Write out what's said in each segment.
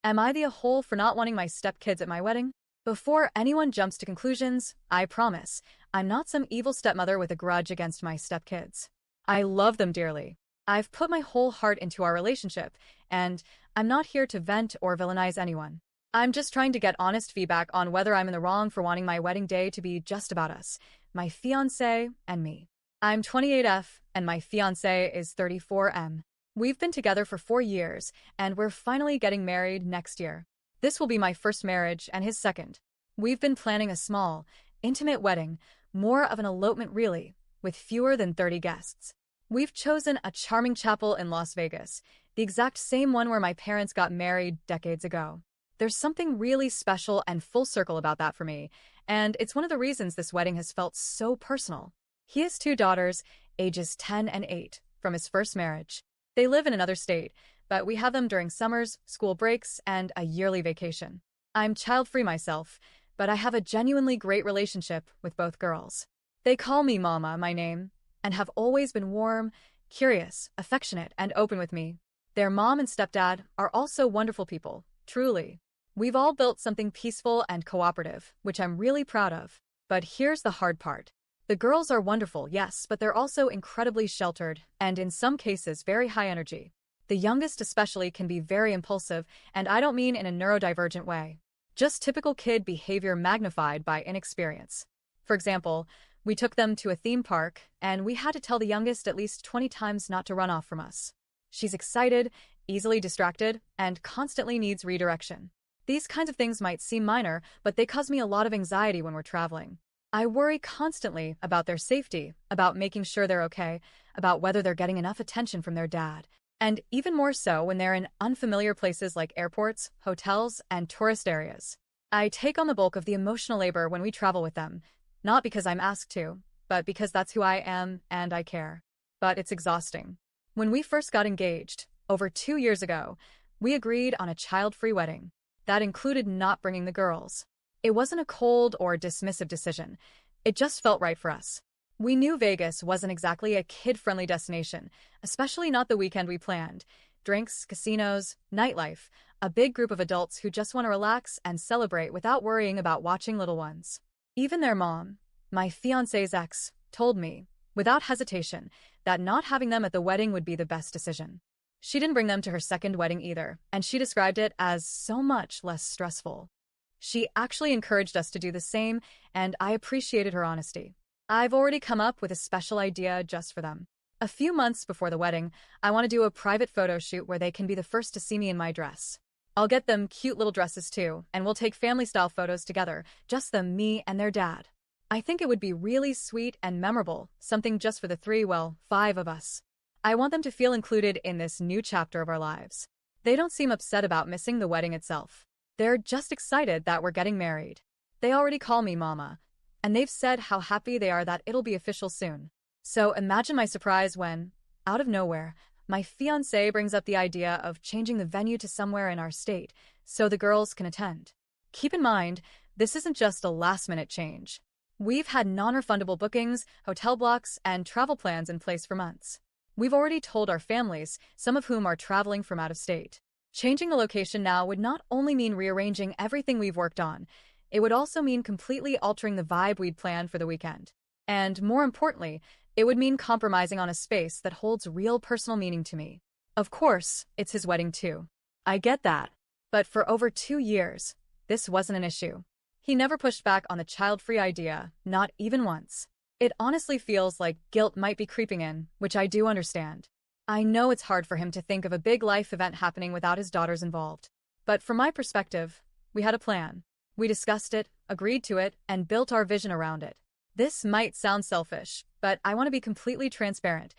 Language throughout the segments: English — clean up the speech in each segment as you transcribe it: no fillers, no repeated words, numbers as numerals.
Am I the a-hole for not wanting my stepkids at my wedding? Before anyone jumps to conclusions, I promise, I'm not some evil stepmother with a grudge against my stepkids. I love them dearly. I've put my whole heart into our relationship, and I'm not here to vent or villainize anyone. I'm just trying to get honest feedback on whether I'm in the wrong for wanting my wedding day to be just about us, my fiancé and me. I'm 28F, and my fiancé is 34M. We've been together for 4 years, and we're finally getting married next year. This will be my first marriage and his second. We've been planning a small, intimate wedding, more of an elopement really, with fewer than 30 guests. We've chosen a charming chapel in Las Vegas, the exact same one where my parents got married decades ago. There's something really special and full circle about that for me, and it's one of the reasons this wedding has felt so personal. He has 2 daughters, ages 10 and 8, from his first marriage. They live in another state, but we have them during summers, school breaks, and a yearly vacation. I'm child-free myself, but I have a genuinely great relationship with both girls. They call me Mama, my name, and have always been warm, curious, affectionate, and open with me. Their mom and stepdad are also wonderful people, truly. We've all built something peaceful and cooperative, which I'm really proud of. But here's the hard part. The girls are wonderful, yes, but they're also incredibly sheltered, and in some cases very high energy. The youngest especially can be very impulsive, and I don't mean in a neurodivergent way. Just typical kid behavior magnified by inexperience. For example, we took them to a theme park, and we had to tell the youngest at least 20 times not to run off from us. She's excited, easily distracted, and constantly needs redirection. These kinds of things might seem minor, but they cause me a lot of anxiety when we're traveling. I worry constantly about their safety, about making sure they're okay, about whether they're getting enough attention from their dad. And even more so when they're in unfamiliar places like airports, hotels, and tourist areas. I take on the bulk of the emotional labor when we travel with them, not because I'm asked to, but because that's who I am and I care. But it's exhausting. When we first got engaged, over 2 years ago, we agreed on a child-free wedding. That included not bringing the girls. It wasn't a cold or dismissive decision. It just felt right for us. We knew Vegas wasn't exactly a kid-friendly destination, especially not the weekend we planned. Drinks, casinos, nightlife, a big group of adults who just want to relax and celebrate without worrying about watching little ones. Even their mom, my fiancé's ex, told me, without hesitation, that not having them at the wedding would be the best decision. She didn't bring them to her second wedding either, and she described it as so much less stressful. She actually encouraged us to do the same, and I appreciated her honesty. I've already come up with a special idea just for them. A few months before the wedding, I want to do a private photo shoot where they can be the first to see me in my dress. I'll get them cute little dresses too, and we'll take family-style photos together, just them, me, and their dad. I think it would be really sweet and memorable, something just for the 5 of us. I want them to feel included in this new chapter of our lives. They don't seem upset about missing the wedding itself. They're just excited that we're getting married. They already call me Mama, and they've said how happy they are that it'll be official soon. So imagine my surprise when, out of nowhere, my fiancé brings up the idea of changing the venue to somewhere in our state so the girls can attend. Keep in mind, this isn't just a last-minute change. We've had non-refundable bookings, hotel blocks, and travel plans in place for months. We've already told our families, some of whom are traveling from out of state. Changing the location now would not only mean rearranging everything we've worked on, it would also mean completely altering the vibe we'd planned for the weekend. And more importantly, it would mean compromising on a space that holds real personal meaning to me. Of course, it's his wedding too. I get that. But for over 2 years, this wasn't an issue. He never pushed back on the child-free idea, not even once. It honestly feels like guilt might be creeping in, which I do understand. I know it's hard for him to think of a big life event happening without his daughters involved. But from my perspective, we had a plan. We discussed it, agreed to it, and built our vision around it. This might sound selfish, but I want to be completely transparent.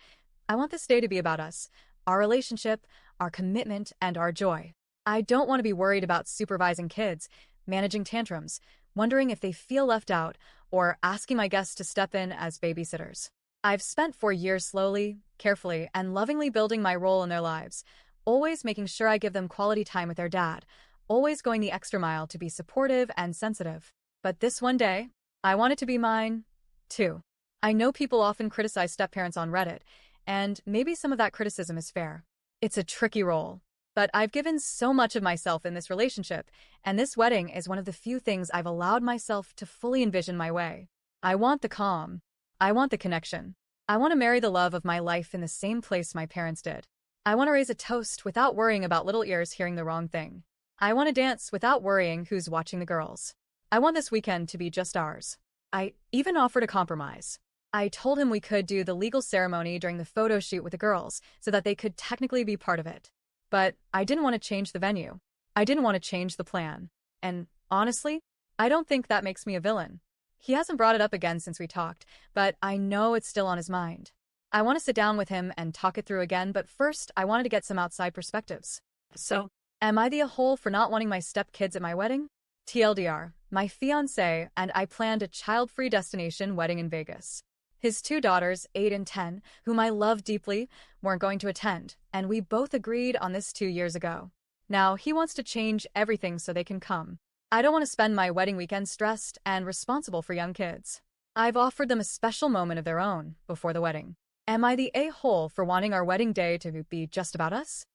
I want this day to be about us, our relationship, our commitment, and our joy. I don't want to be worried about supervising kids, managing tantrums, wondering if they feel left out, or asking my guests to step in as babysitters. I've spent 4 years slowly, carefully, and lovingly building my role in their lives, always making sure I give them quality time with their dad, always going the extra mile to be supportive and sensitive. But this one day, I want it to be mine, too. I know people often criticize step-parents on Reddit, and maybe some of that criticism is fair. It's a tricky role. But I've given so much of myself in this relationship, and this wedding is one of the few things I've allowed myself to fully envision my way. I want the calm. I want the connection. I want to marry the love of my life in the same place my parents did. I want to raise a toast without worrying about little ears hearing the wrong thing. I want to dance without worrying who's watching the girls. I want this weekend to be just ours. I even offered a compromise. I told him we could do the legal ceremony during the photo shoot with the girls so that they could technically be part of it. But I didn't want to change the venue. I didn't want to change the plan. And honestly, I don't think that makes me a villain. He hasn't brought it up again since we talked, but I know it's still on his mind. I want to sit down with him and talk it through again, but first I wanted to get some outside perspectives. So, am I the a-hole for not wanting my stepkids at my wedding? TLDR, my fiancé and I planned a child-free destination wedding in Vegas. His two daughters, 8 and 10, whom I love deeply, weren't going to attend, and we both agreed on this 2 years ago. Now, he wants to change everything so they can come. I don't want to spend my wedding weekend stressed and responsible for young kids. I've offered them a special moment of their own before the wedding. Am I the a-hole for wanting our wedding day to be just about us?